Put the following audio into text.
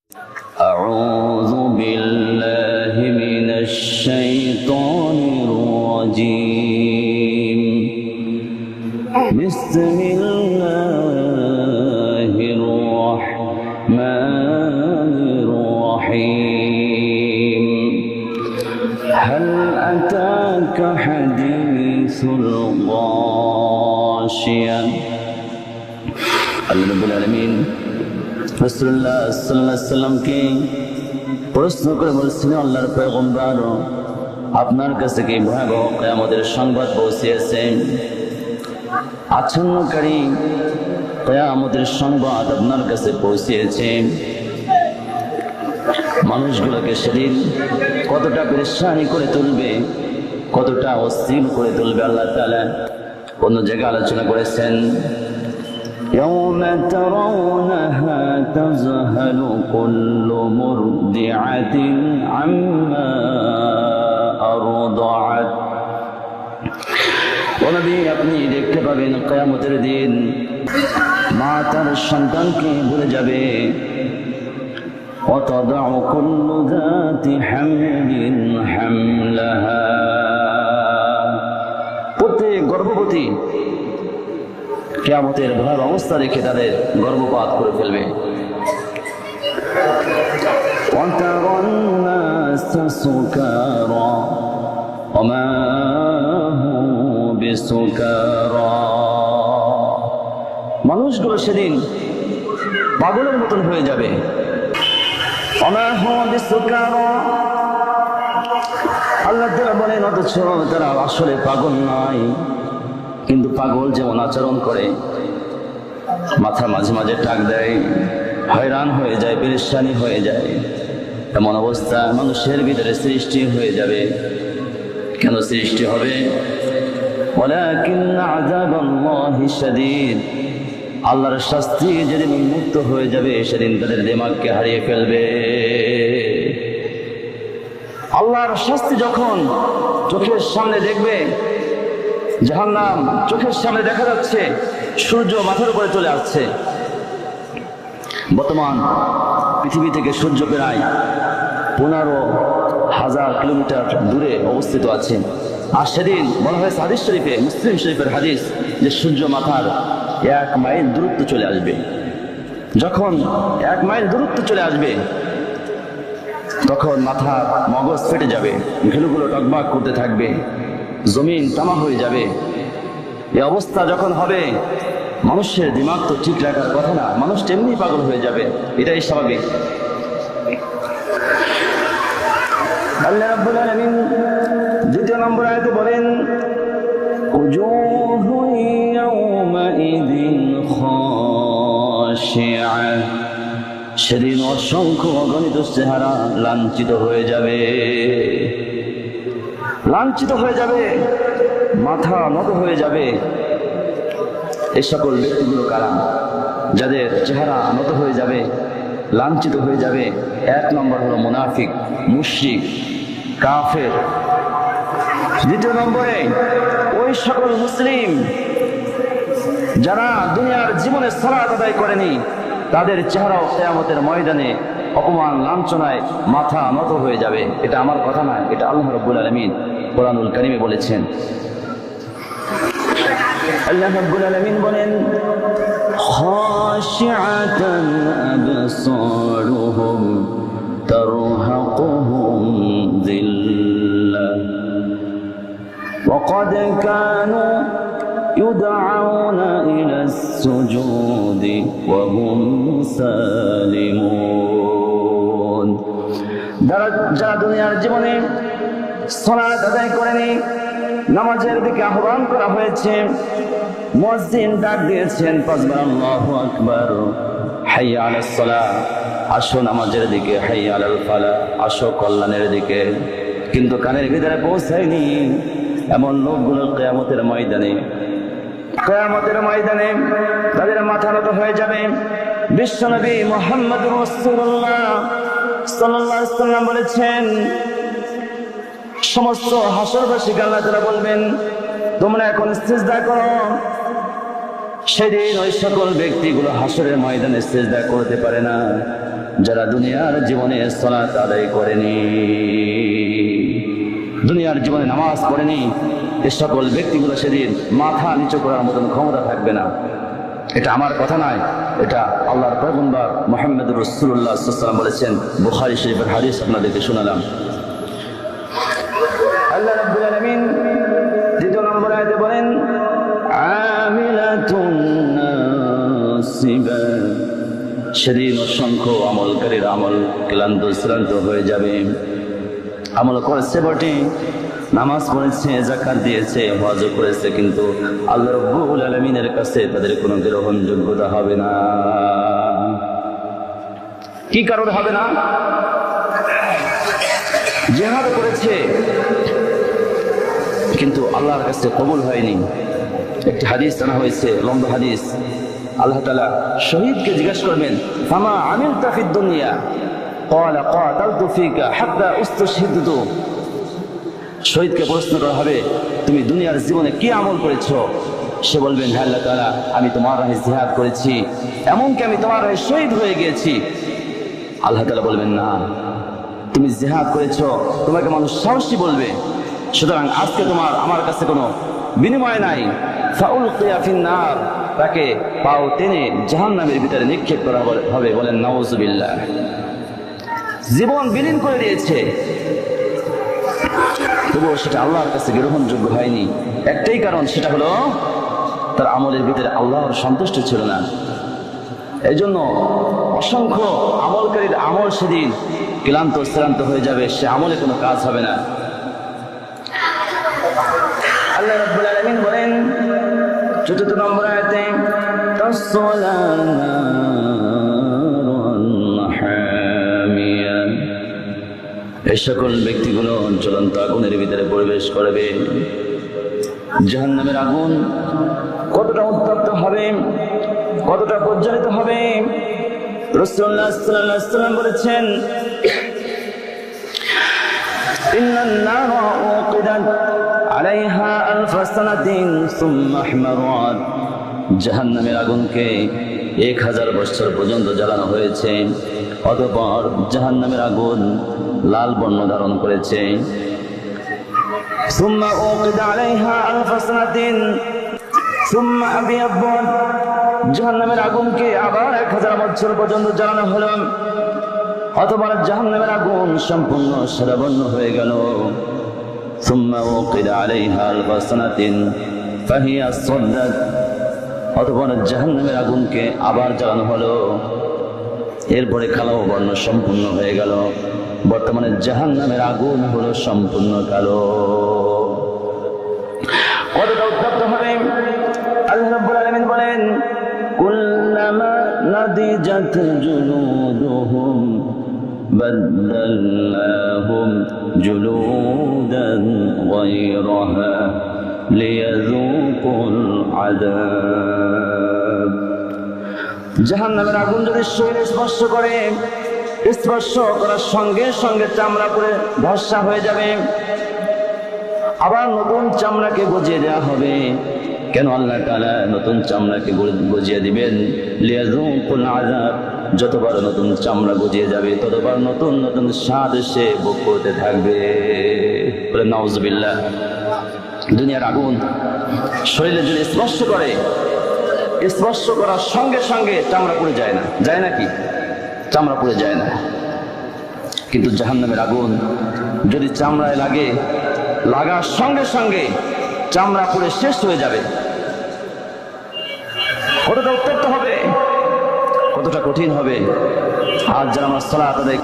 أعوذ بالله من الشيطان الرجيم بسم الله الرحمن الرحيم هل أتاك حديث الغاشية আল্লাহ রাব্বুল আলামিন রাসূলুল্লাহ সাল্লাল্লাহু আলাইহি সাল্লামকে প্রশ্ন করে বলছেন, আল্লাহর পয়গম্বর, আপনার কাছে কি ভয়াবহ কিয়ামতের সংবাদ পৌঁছেছে? আচ্ছন্নকারী কিয়ামতের সংবাদ আপনার কাছে পৌঁছেছে। মানুষগুলোকে সেদিন কতটা পেরেশানি করে তুলবে, কতটা অস্থির করে তুলবে আল্লাহ তাআলা অন্য জায়গায় আলোচনা করেছেন। يوم ترونها تذهل كل مرضعة عما أرضعت ও নবী, আপনি দেখতে পাবেন কিয়ামতের দিন মা তার সন্তানকে ভুলে যাবে। وتضع كل ذات حمل حملها, প্রত্যেক গর্ভবতী কিয়ামতের ভয়াবহ অবস্থা দেখে তাদের গর্ভপাত করে ফেলবে। وترى الناس سكارى وما هم بسكارى, মানুষগুলো সেদিন পাগলের মতন হয়ে যাবে। وما هم بسكارى, আল্লাহ তাআলা বলেন অথচ তারা আসলে পাগল নয়, কিন্তু পাগল যেমন আচরণ করে, মাথা মাঝে মাঝে টাক দেয়, হয়রান হয়ে যায়, পেরেশানি হয়ে যায়, এমন অবস্থা মানুষের ভিতরে সৃষ্টি হয়ে যাবে। কেন সৃষ্টি হবে? ওয়ালাকিন্না আযাবাল্লাহি শাদীদ, আল্লাহর শাস্তি যেদিন উন্মুক্ত হয়ে যাবে সেদিন তাদের দিমাগকে হারিয়ে ফেলবে। আল্লাহর শাস্তি যখন চোখের সামনে দেখবে, জাহান্নাম চোখের সামনে দেখা যাচ্ছে, সূর্য মাথার উপরে চলে আসছে। বর্তমান পৃথিবী থেকে সূর্য প্রায় 15,000 কিলোমিটার দূরে অবস্থিত আছে। আর সেদিন বলা হয়েছে হাদিস শরীফে, মুসলিম শরীফের হাদিস, যে সূর্য মাথার 1 মাইল দূরত্ব চলে আসবে। যখন 1 মাইল দূরত্ব চলে আসবে তখন মাথার মগজ ফেটে যাবে, ঘিলুগুলো টকবাক করতে থাকবে, জমিন তামা হয়ে যাবে। এই অবস্থা যখন হবে, মানুষের দিমাগ তো ঠিক রাখার কথা না, মানুষ তেমনি পাগল হয়ে যাবে, এটাই স্বাভাবিক। আল্লাহ রাব্বুল আলামিন 2 নম্বর আয়াতে বলেন, উজুহু ইয়াওমাইযিন খাশিআ, সেদিন অসংখ্য অগণিত চেহারা লাঞ্ছিত হয়ে যাবে, লাঞ্ছিত হয়ে যাবে, মাথা নত হয়ে যাবে। এই সকল ব্যক্তিগুলো কারা? যাদের চেহারা নত হয়ে যাবে, লাঞ্ছিত হয়ে যাবে। 1 নম্বর হলো মুনাফিক, মুশরিক, কাফের। 2 নম্বরে ওই সকল মুসলিম যারা দুনিয়ার জীবনে সালাত আদায় করেনি, তাদের চেহারাও কিয়ামতের ময়দানে অপমান লাঞ্ছনায় মাথা নত হয়ে যাবে। এটা আমার কথা না, এটা আল্লাহ রাব্বুল আলামিন কোরআনুল কারীমে বলেছেন। আল্লাহ রাব্বুল আলামিন বলেন, খাশিআতান আবসারুহুম তারহাকুহুম যিল্লাহ ওয়া ক্বাদ কানু ইউদআউনা ইলাস সুজুদি ওয়া হুম সালিমুন, যারা দুনিয়ার জীবনে সালাত আদায় করেনি, নামাজের দিকে আহ্বান করা হয়েছে, মুয়াজ্জিন ডাক দিয়েছেন 5 বার আল্লাহু আকবার, হাইয়া আলাস সালাহ, আসো নামাজের দিকে, হাইয়া আলাল ফালাহ, আসো কল্যাণের দিকে, কিন্তু কানের ভিতরে পৌঁছায়নি। এমন লোকগুলো কিয়ামতের ময়দানে তাদের মাথা নত হয়ে যাবে। বিশ্বনবী মুহাম্মদুর রাসূলুল্লাহ সাল্লাল্লাহু আলাইহি ওয়াসাল্লাম বলেছেন, সমস্ত হাসরবাসীকে আল্লাহ তাআলা বলবেন, তোমরা এখন সিজদা করো। সেদিন ওই সকল ব্যক্তিগুলো হাসরের ময়দানে সিজদা করতে পারে না যারা দুনিয়ার জীবনে সালাত আদায় করেনি, দুনিয়ার জীবনে নামাজ পড়েনি। এই সকল ব্যক্তিগুলো সেদিন মাথা নিচু করার মতন ক্ষমতা থাকবে না। এটা আমার কথা নয়, এটা আল্লাহর পয়গম্বর মুহাম্মদ রাসূলুল্লাহ সাল্লাল্লাহু আলাইহি ওয়াসাল্লাম বলেছেন। বুখারী শরীফের হাদিস আপনাদেরকে শোনালাম। আল্লাহ রাব্বুল আলামিন দ্বিতীয় নম্বর আয়াতে বলেন, আমিলাতুন নাসিবা, সেদিন অসংখ্য আমলকারীর আমল ক্লান্ত শ্রান্ত হয়ে যাবে। আমল করেছে বটে, নামাজ পড়েছে, যাকাত দিয়েছে, হজ করেছে, কিন্তু আল্লাহ রাব্বুল আলামিনের কাছে তাদের কোনো গ্রহণযোগ্যতা হবে না। কি কারণে হবে না? জিহাদ করেছে কিন্তু আল্লাহর কাছে কবুল হয়নি। একটি হাদিস জানা হয়েছে, লম্বা হাদিস। আল্লাহ তাআলা শহীদকে জিজ্ঞাসা করবেন, ফামা আমিলতা ফিদ দুনিয়া ক্বালা ক্বাতালতু ফিকা হাত্তা উস্তাশহিদতু। শহীদকে প্রশ্ন করা হবে, তুমি দুনিয়ার জীবনে কি আমল করেছো? সে বলবেন, হে আল্লাহ তাআলা, আমি তোমার রাহে জিহাদ করেছি, এমনকি আমি তোমার রাহে শহীদ হয়ে গিয়েছি। আল্লাহ তাআলা বলবেন, না, তুমি জিহাদ করেছো, তোমাকে মানুষ সাহসী বলবে, সুতরাং আজকে তোমার আমার কাছে কোনো বিনিময় নাই। ফাউলকিয়া ফিন্নার, তাকে পাও টেনে জাহান্নামের ভিতরে নিক্ষেপ করা হবে। বলেন নাউজুবিল্লাহ। জীবন বিলীন করে দিয়েছে, তবুও সেটা আল্লাহর কাছে গ্রহণযোগ্য হয়নি। একটাই কারণ, সেটা হলো তার আমলের ভিতরে আল্লাহর সন্তুষ্ট ছিল না। এই জন্য অসংখ্য আমলকারীর আমল সেদিন ক্লান্ত শ্রান্ত হয়ে যাবে, সে আমলে কোনো কাজ হবে না। আল্লাহ রাব্বুল আলামিন বলেন চতুর্থ নম্বর আয়াতে, এই সকল ব্যক্তিগুলো জ্বলন্ত আগুনের ভিতরে প্রবেশ করবে। জাহান্নামের আগুন কতটা উত্তপ্ত হবে, কতটা প্রজ্বলিত হবে, রাসূলুল্লাহ সাল্লাল্লাহু আলাইহি ওয়াসাল্লাম বলেছেন, ইন্নান নারা উকিদাত আলাইহা আলফা সানাতিন সুম্মা আহমারাত। জাহান্নামের আগুনকে 1000 বছর পর্যন্ত জ্বালানো হয়েছে, অতঃপর জাহান্নামের আগুন লাল বর্ণ ধারণ করেছে। সুম্মা উকিদা আলাইহা আলফা সানাতিন সুম্মা আবিয়াদাত। জাহান্নামের আগুনকে আবার 1000 বছর পর্যন্ত জ্বালানো হলো, অতঃপর জাহান্নামের আগুন সম্পূর্ণ সাদা বর্ণ হয়ে গেল। সুম্মা উকিদা আলাইহা আলফা সানাতিন ফাহিয়া সাদ্দাত। অতঃপর জাহান্নামের আগুনকে আবার জ্বালানো হলো, এরপরে কালো বর্ণ সম্পূর্ণ হয়ে গেল। বর্তমানে জাহান্নামের আগুন হলো সম্পূর্ণ কালো। কতটা উত্তপ্ত হবে? আল্লাহ রাব্বুল আলামিন বলেন, কুল্লামা নাদিজাত জুলুদুহুম বাদদালনাহুম জুলুদান গায়রাহা লিয়াযুকুল আযাব। জাহান্নামের আগুন যদি শরীরে স্পর্শ করে, স্পর্শ করার সঙ্গে সঙ্গে চামড়া পুড়ে ভস্মা হয়ে যাবে, আবার নতুন চামড়াকে গজিয়ে দেওয়া হবে। কেন আল্লাহ তাআলা নতুন চামড়াকে গজিয়ে দিবেন? লিয়াযুকুল আযাব। যতবার নতুন চামড়া গজিয়ে যাবে, ততবার নতুন নতুন স্বাদ সে ভোগ করতে থাকবে। বলে নাউজুবিল্লাহ। দুনিয়ার আগুন শরীরে যদি স্পর্শ করে, স্পর্শ করার সঙ্গে সঙ্গে চামড়া পুড়ে যায় না, যায় নাকি? চামড়া পুড়ে যায় না। কিন্তু জাহান্নামের আগুন যদি চামড়ায় লাগে, লাগার সঙ্গে সঙ্গে চামড়া পুড়ে শেষ হয়ে যাবে। কতটা উত্তপ্ত হবে, কতটা কঠিন হবে। আজ যারা আমার সালাত আদায়